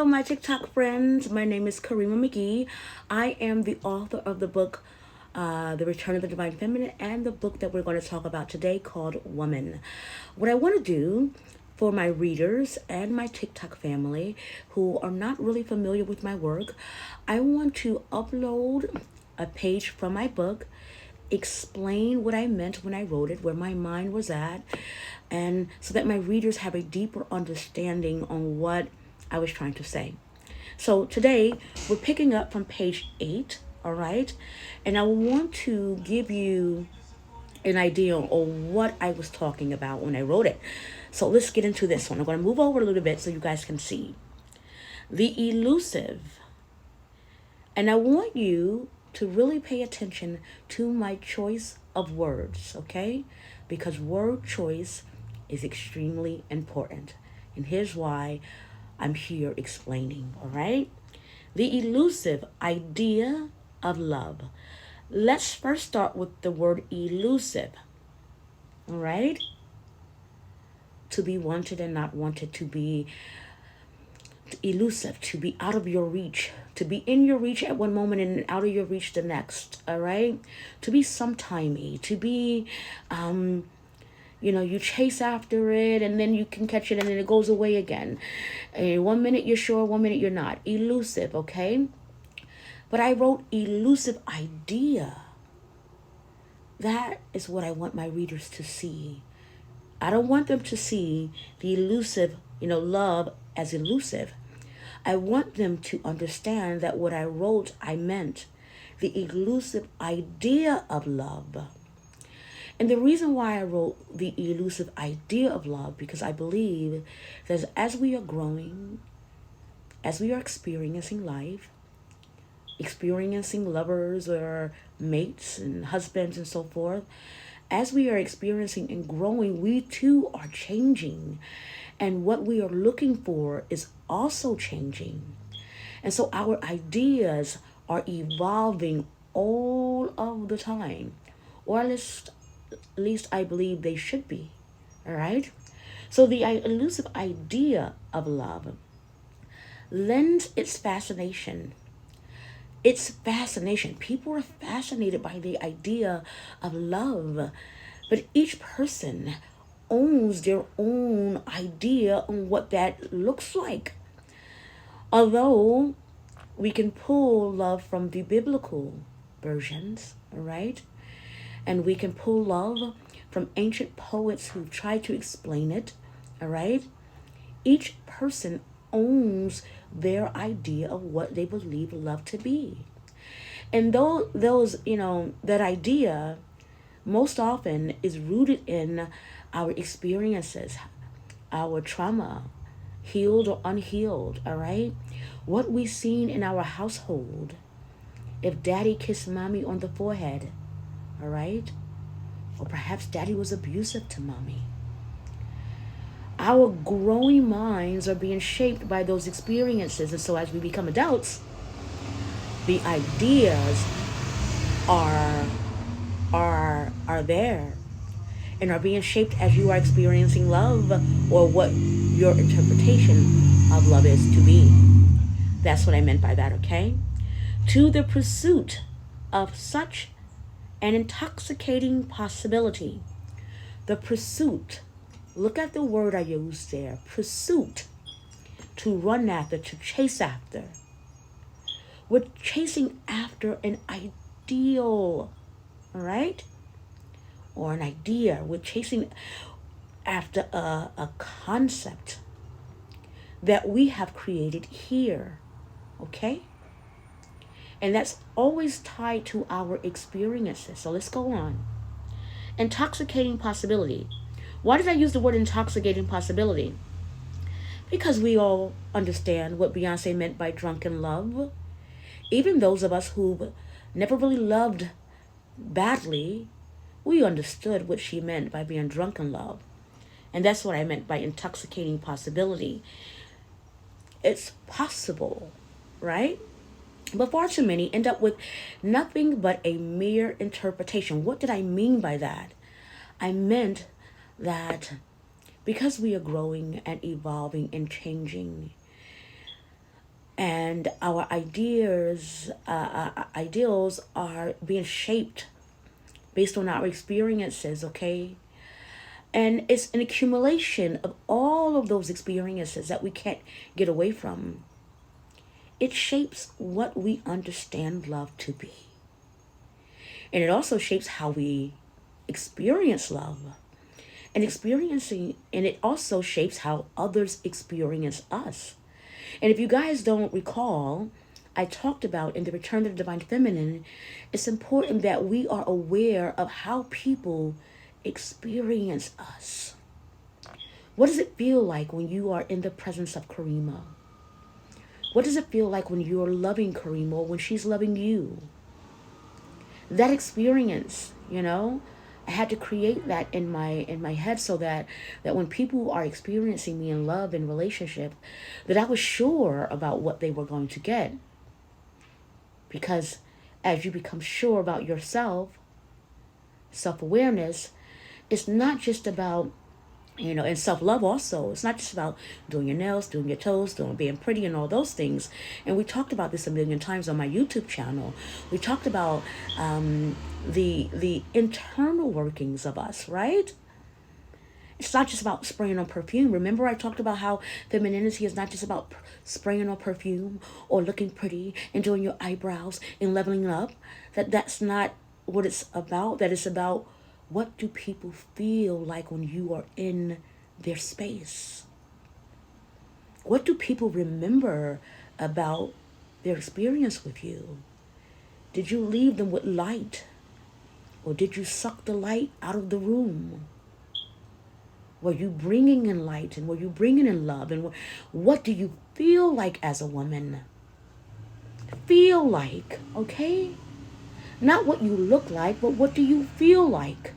my TikTok friends. My name is Karima McGee. I am the author of the book, The Return of the Divine Feminine, and the book that we're going to talk about today called Woman. What I want to do for my readers and my TikTok family who are not really familiar with my work, I want to upload a page from my book, explain what I meant when I wrote it, where my mind was at, and so that my readers have a deeper understanding on what I was trying to say. So today we're picking up from page 8, all right? And I want to give you an idea on what I was talking about when I wrote it. So let's get into this one. I'm going to move over a little bit so you guys can see. The elusive. And I want you to really pay attention to my choice of words, okay? Because word choice is extremely important. And here's why I'm here explaining, all right? The elusive idea of love. Let's first start with the word elusive, all right? To be wanted and not wanted, to be elusive, to be out of your reach, to be in your reach at one moment and out of your reach the next, all right? To be sometimey, to be, you chase after it and then you can catch it and then it goes away again. And 1 minute you're sure, 1 minute you're not. Elusive, okay? But I wrote elusive idea. That is what I want my readers to see. I don't want them to see the elusive, love as elusive. I want them to understand that what I wrote, I meant the elusive idea of love. And the reason why I wrote the elusive idea of love, because I believe that as we are growing, as we are experiencing life, experiencing lovers or mates and husbands and so forth, as we are experiencing and growing, we too are changing. And what we are looking for is also changing. And so our ideas are evolving all of the time, or at least I believe they should be. All right? So the elusive idea of love lends its fascination. It's fascination. People are fascinated by the idea of love, but each person owns their own idea on what that looks like. Although we can pull love from the biblical versions, all right? And we can pull love from ancient poets who try to explain it, all right? Each person owns their idea of what they believe love to be. And that idea most often is rooted in our experiences, our trauma, healed or unhealed, all right? What we've seen in our household. If daddy kissed mommy on the forehead, all right? Or perhaps daddy was abusive to mommy. Our growing minds are being shaped by those experiences. And so as we become adults, the ideas are there and are being shaped as you are experiencing love or what your interpretation of love is to be. That's what I meant by that, okay? To the pursuit of such an intoxicating possibility. The pursuit. Look at the word I used there. Pursuit. To run after, to chase after. We're chasing after an ideal, all right? Or an idea. We're chasing after a concept that we have created here, okay? And that's always tied to our experiences. So let's go on. Intoxicating possibility. Why did I use the word intoxicating possibility? Because we all understand what Beyonce meant by drunken love. Even those of us who never really loved badly, we understood what she meant by being drunk in love. And that's what I meant by intoxicating possibility. It's possible, right? But far too many end up with nothing but a mere interpretation. What did I mean by that? I meant that because we are growing and evolving and changing, And our ideals are being shaped based on our experiences, okay? And it's an accumulation of all of those experiences that we can't get away from. It shapes what we understand love to be. And it also shapes how we experience love. And it also shapes how others experience us. And if you guys don't recall, I talked about in the Return to the Divine Feminine, it's important that we are aware of how people experience us. What does it feel like when you are in the presence of Karima? What does it feel like when you're loving Karima or when she's loving you? That experience, I had to create that in my head so that when people are experiencing me in love and relationship, that I was sure about what they were going to get. Because as you become sure about yourself, self-awareness, it's not just about, and self-love also. It's not just about doing your nails, doing your toes, being pretty and all those things. And we talked about this a million times on my YouTube channel. We talked about the internal workings of us, right? It's not just about spraying on perfume. Remember I talked about how femininity is not just about spraying on perfume or looking pretty and doing your eyebrows and leveling up. That's not what it's about. That it's about, what do people feel like when you are in their space? What do people remember about their experience with you? Did you leave them with light? Or did you suck the light out of the room? Were you bringing in light, and were you bringing in love? And what do you feel like as a woman? Feel like, okay? Not what you look like, but what do you feel like?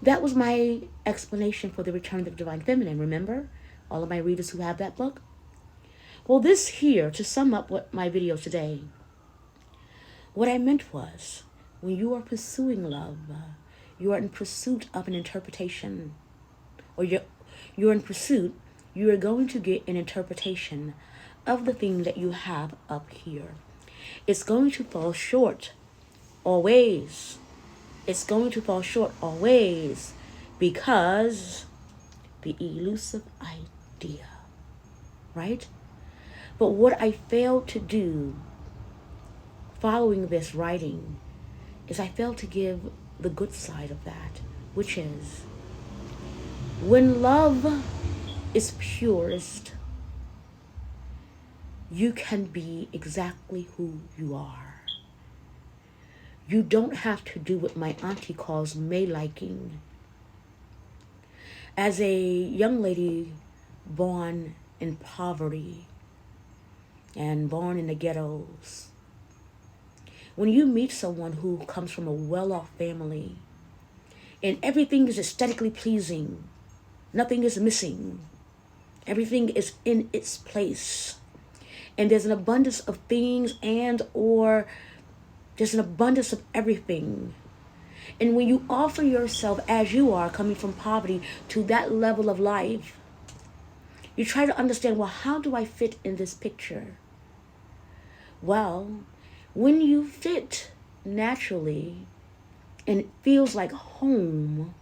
That was my explanation for the Return to the Divine Feminine, remember? All of my readers who have that book. Well, this here, to sum up what my video today, what I meant was, when you are pursuing love, you are in pursuit of an interpretation. Or you're in pursuit, you are going to get an interpretation of the thing that you have up here. It's going to fall short, always. It's going to fall short always, because the elusive idea, right? But what I failed to do following this writing is I failed to give the good side of that, which is, when love is purest, you can be exactly who you are. You don't have to do what my auntie calls May-liking. As a young lady born in poverty and born in the ghettos, when you meet someone who comes from a well-off family and everything is aesthetically pleasing, nothing is missing, everything is in its place, and there's an abundance of things or there's an abundance of everything. And when you offer yourself as you are, coming from poverty to that level of life, you try to understand, well, how do I fit in this picture? Well, when you fit naturally and it feels like home,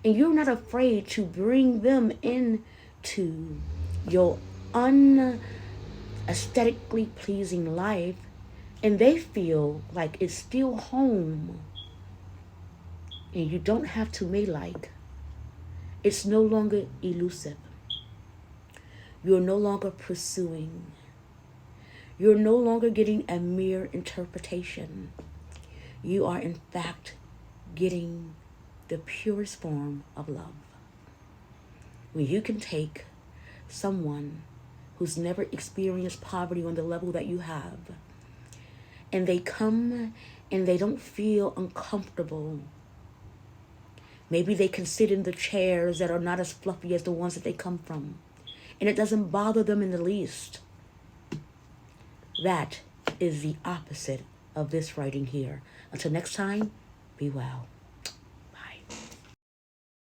and you're not afraid to bring them into your unaesthetically pleasing life, and they feel like it's still home, and you don't have to make like, it's no longer elusive. You're no longer pursuing. You're no longer getting a mere interpretation. You are in fact getting the purest form of love. When you can take someone who's never experienced poverty on the level that you have, and they come and they don't feel uncomfortable. Maybe they can sit in the chairs that are not as fluffy as the ones that they come from, and it doesn't bother them in the least. That is the opposite of this writing here. Until next time, be well.